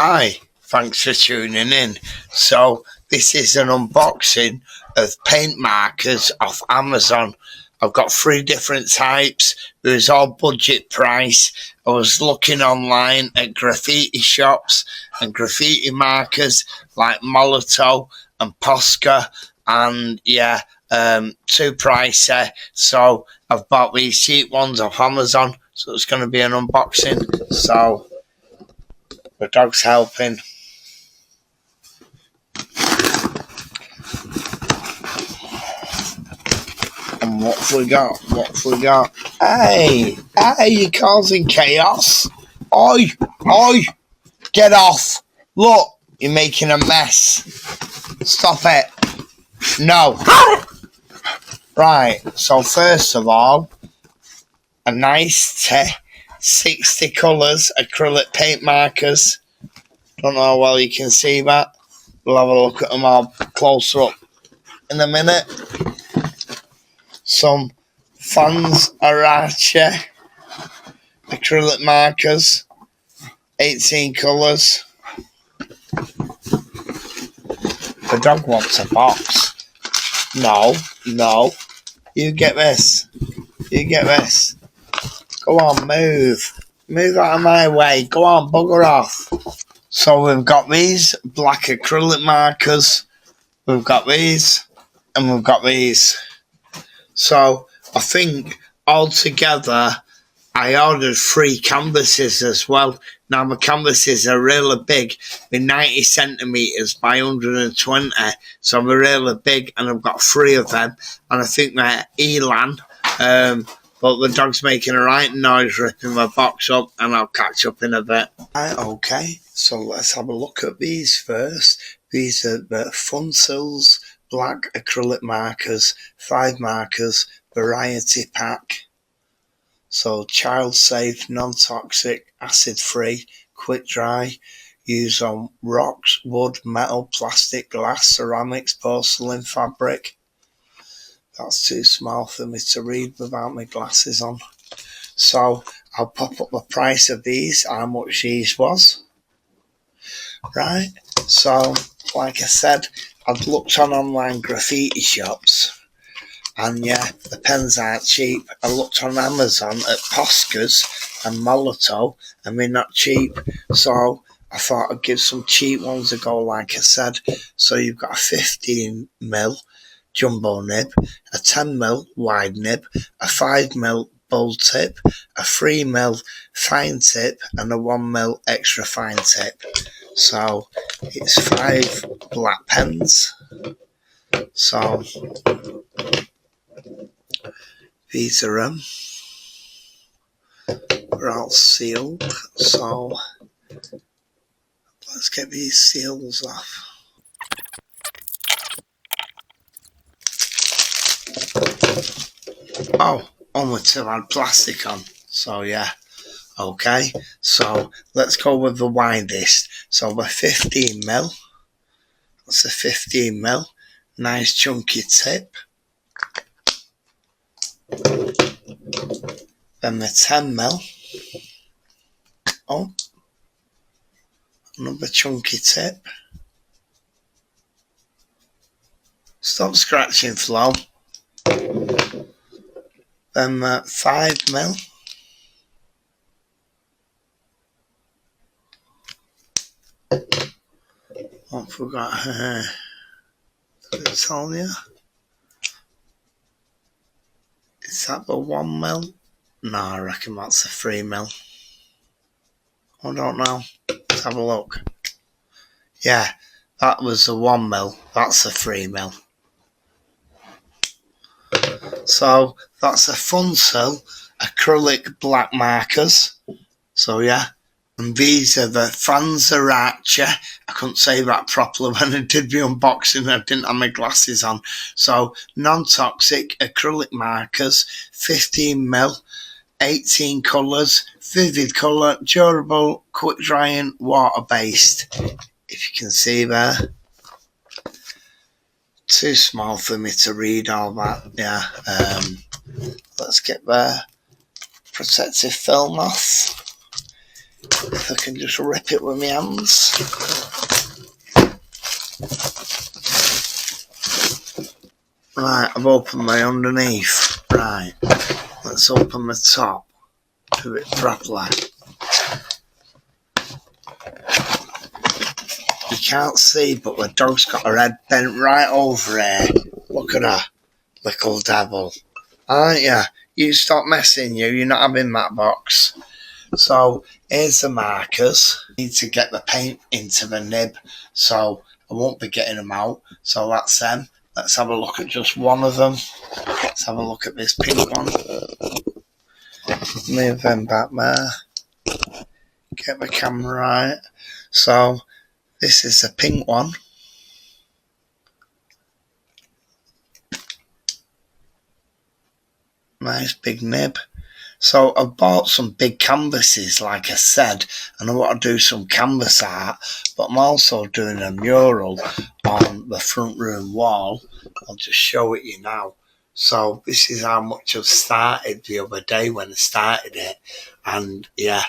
Hi, thanks for tuning in. So this is an unboxing of paint markers off Amazon. I've got 3 different types. It was all budget price. I was looking online at graffiti shops and graffiti markers like Molotov and Posca, and yeah, too pricey. So I've bought these cheap ones off Amazon. So it's going to be an unboxing. So the dog's helping. And what we got? Hey, you're causing chaos. Oi, get off. Look, you're making a mess. Stop it. No. Right, so first of all, a NICETY 60 colours acrylic paint markers. Don't know how well you can see that. We'll have a look at them all closer up in a minute. Some FansArrache acrylic markers, 18 colours. The dog wants a box. No. You get this. Go on, move. Move out of my way. Go on, bugger off. So we've got these black acrylic markers. We've got these. And we've got these. So I think altogether I ordered 3 canvases as well. Now my canvases are really big. They're 90 centimetres by 120. So they're really big, and I've got 3 of them. And I think they're ELAN. But the dog's making a right noise ripping my box up, and I'll catch up in a bit. Right, okay, so let's have a look at these first. These are the Funcils black acrylic markers, 5 markers, variety pack. So child safe, non-toxic, acid free, quick dry, use on rocks, wood, metal, plastic, glass, ceramics, porcelain, fabric. That's too small for me to read without my glasses on. So I'll pop up the price of these, how much these was. Right, so like I said, I've looked on online graffiti shops, and yeah, the pens aren't cheap. I looked on Amazon at Posca's and Molotov, and they're not cheap. So I thought I'd give some cheap ones a go, like I said. So you've got a 15mm jumbo nib, a 10mm wide nib, a 5mm bull tip, a 3mm fine tip, and a 1mm extra fine tip. So it's 5 black pens. So these are them. They're all sealed. So let's get these seals off. Oh, only 2 had plastic on. So yeah. Okay, so let's go with the widest. So the 15mm. That's a 15mm. Nice chunky tip. Then the 10mm. Oh, another chunky tip. Stop scratching, Flo. Then 5mm. I forgot her. Did I tell you? Is that the 1mm? No, I reckon that's a 3mm. I don't know. Let's have a look. Yeah, that was the 1mm. That's a 3mm. So that's a Funcil acrylic black markers. So yeah. And these are the FansArrache. I couldn't say that properly when I did the unboxing. I didn't have my glasses on. So non-toxic acrylic markers, 15mm, 18 colours, vivid colour, durable, quick drying, water based. If you can see there. Too small for me to read all that. Yeah. Let's get the protective film off. if I can just rip it with my hands. Right, I've opened my underneath. Right, let's open the top. Do it properly. You can't see, but the dog's got her head bent right over here. Look at her, little devil. Aren't you? You stop messing, you're not having that box. So, here's the markers. I need to get the paint into the nib, so I won't be getting them out. So that's them. Let's have a look at just one of them. Let's have a look at this pink one. Move them back there. Get the camera right. So, this is the pink one. Nice big nib. So I've bought some big canvases, like I said, and I want to do some canvas art, but I'm also doing a mural on the front room wall. I'll just show it you now. So this is how much I've started the other day when I started it, and yeah,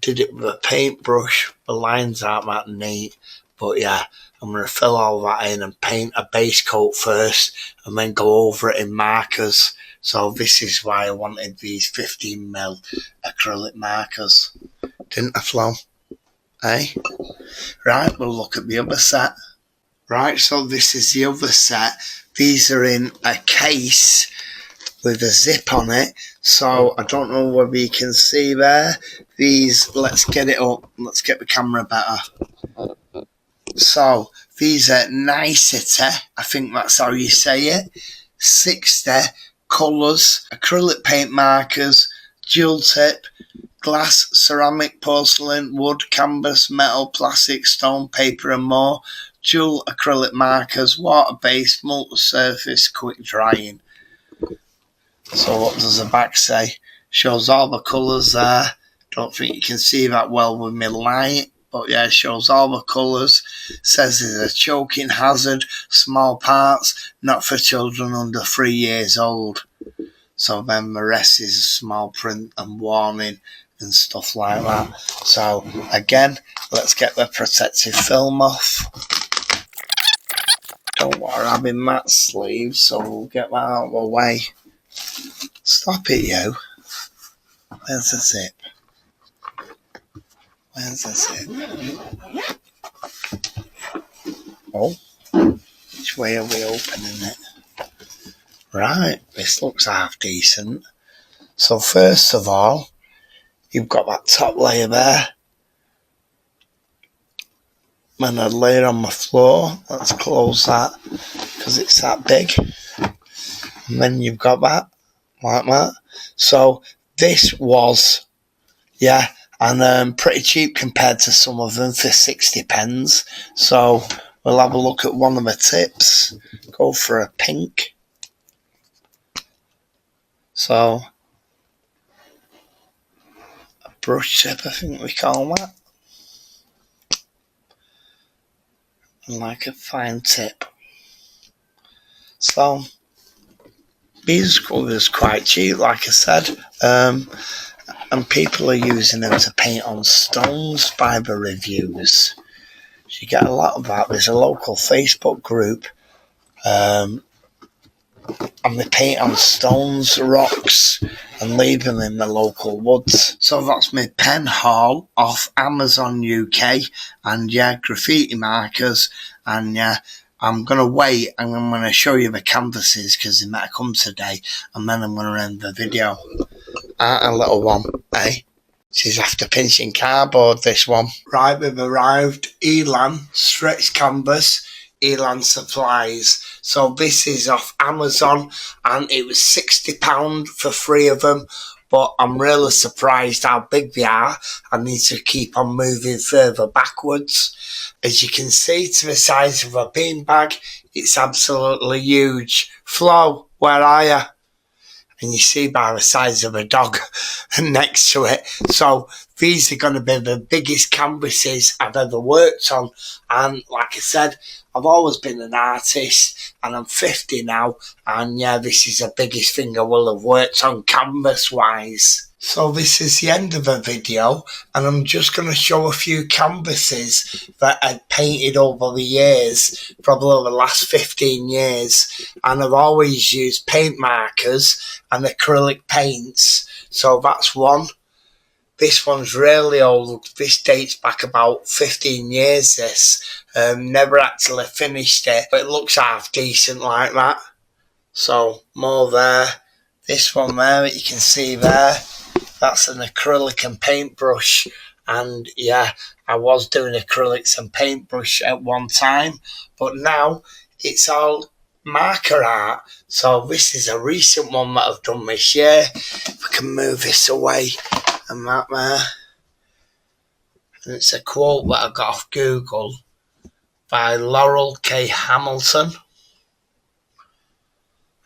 did it with a paintbrush. The lines aren't that neat, but yeah, I'm going to fill all that in and paint a base coat first and then go over it in markers. So this is why I wanted these 15mm acrylic markers. Didn't I, Flo? Eh? Right, we'll look at the other set. Right, so this is the other set. These are in a case with a zip on it. So I don't know whether you can see there. These, let's get it up. Let's get the camera better. So these are NICETY. I think that's how you say it. 60 colours, acrylic paint markers, dual tip, glass, ceramic, porcelain, wood, canvas, metal, plastic, stone, paper and more. Dual acrylic markers, water-based, multi-surface, quick drying. So what does the back say? Shows all the colours there. Don't think you can see that well with my light. But yeah, it shows all the colours. Says it's a choking hazard, small parts, not for children under 3 years old. So then the rest is small print and warning and stuff like that. So again, let's get the protective film off. Don't want to have in that sleeve, so we'll get that out of the way. Stop it, you. Where's the zip? Where's the zip? Oh, which way are we opening it? Right, this looks half decent. So first of all, you've got that top layer there. And I lay it on the floor. Let's close that because it's that big. And then you've got that, like that. So this was, yeah, and pretty cheap compared to some of them for 60 pence. So we'll have a look at one of the tips. Go for a pink. So a brush tip, I think we call that. And like a fine tip. So these colours quite cheap, like I said. And people are using them to paint on stones by the reviews. So you get a lot of that. There's a local Facebook group, and they paint on stones, rocks, and leave them in the local woods. So that's my pen haul off Amazon UK, and yeah, graffiti markers, and yeah, I'm going to wait and I'm going to show you the canvases because they might come today, and then I'm going to end the video. A little one, eh? She's after pinching cardboard, this one. Right, we've arrived. ELAN, stretch canvas, ELAN supplies. So this is off Amazon and it was £60 for 3 of them. But I'm really surprised how big they are. I need to keep on moving further backwards. As you can see, to the size of a beanbag, it's absolutely huge. Flo, where are you? And you see by the size of a dog next to it. So these are going to be the biggest canvases I've ever worked on. And like I said, I've always been an artist and I'm 50 now. And yeah, this is the biggest thing I will have worked on canvas wise. So this is the end of the video, and I'm just going to show a few canvases that I've painted over the years, probably over the last 15 years, and I've always used paint markers and acrylic paints. So that's one. This one's really old. This dates back about 15 years, this. Never actually finished it, but it looks half decent like that. So more there. This one there that you can see there, that's an acrylic and paintbrush. And yeah, I was doing acrylics and paintbrush at one time, but now it's all marker art. So this is a recent one that I've done this year. If I can move this away, and that there. And it's a quote that I got off Google by Laurel K. Hamilton.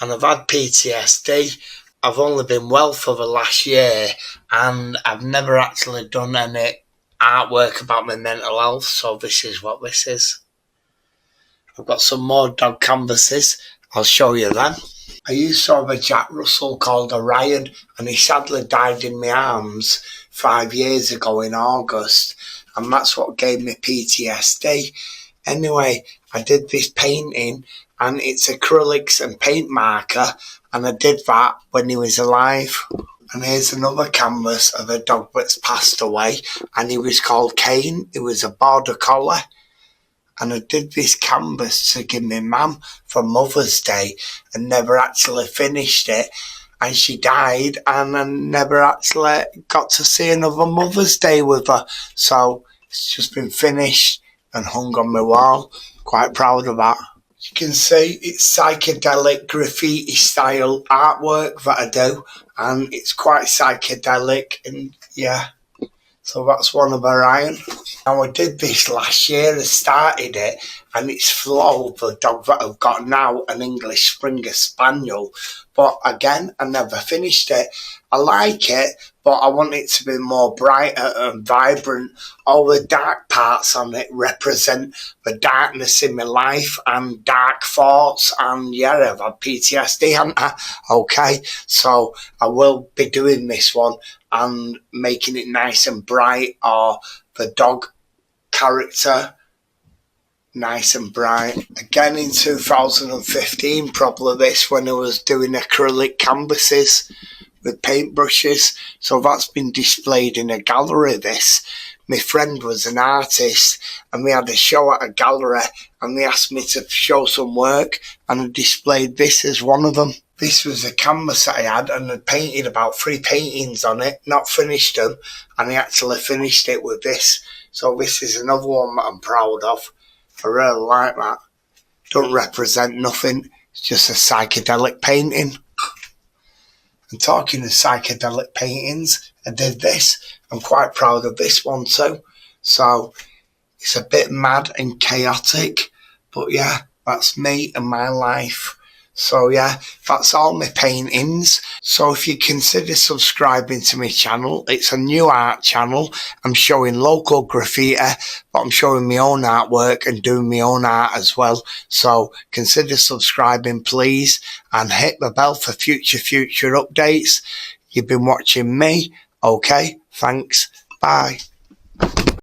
And I've had PTSD. I've only been well for the last year, and I've never actually done any artwork about my mental health, so this is what this is. I've got some more dog canvases. I'll show you them. I used to have a Jack Russell called Orion, and he sadly died in my arms 5 years ago in August, and that's what gave me PTSD. Anyway, I did this painting, and it's acrylics and paint marker, and I did that when he was alive. And here's another canvas of a dog that's passed away, and he was called Kane. He was a border collie. And I did this canvas to give my mum for Mother's Day and never actually finished it. And she died, and I never actually got to see another Mother's Day with her. So it's just been finished and hung on my wall. Quite proud of that. You can see it's psychedelic graffiti style artwork that I do, and it's quite psychedelic, and yeah. So that's one of Orion. Now I did this last year, I started it, and it's Flo, the dog that I've got now, an English Springer Spaniel. But again, I never finished it. I like it, but I want it to be more brighter and vibrant. All the dark parts on it represent the darkness in my life and dark thoughts, and yeah, I've had PTSD, haven't I? Okay, so I will be doing this one and making it nice and bright, or the dog character nice and bright. Again in 2015, probably this, when I was doing acrylic canvases with paintbrushes. So that's been displayed in a gallery, this. My friend was an artist, and we had a show at a gallery, and they asked me to show some work, and I displayed this as one of them. This was a canvas that I had, and I'd painted about 3 paintings on it, not finished them, and I actually finished it with this. So this is another one that I'm proud of. I really like that. Don't represent nothing, it's just a psychedelic painting. And talking of psychedelic paintings, I did this. I'm quite proud of this one too. So it's a bit mad and chaotic, but yeah, that's me and my life. So yeah, that's all my paintings. So if you consider subscribing to my channel, it's a new art channel. I'm showing local graffiti, but I'm showing my own artwork and doing my own art as well. So consider subscribing, please, and hit the bell for future updates. You've been watching me. Okay, thanks. Bye.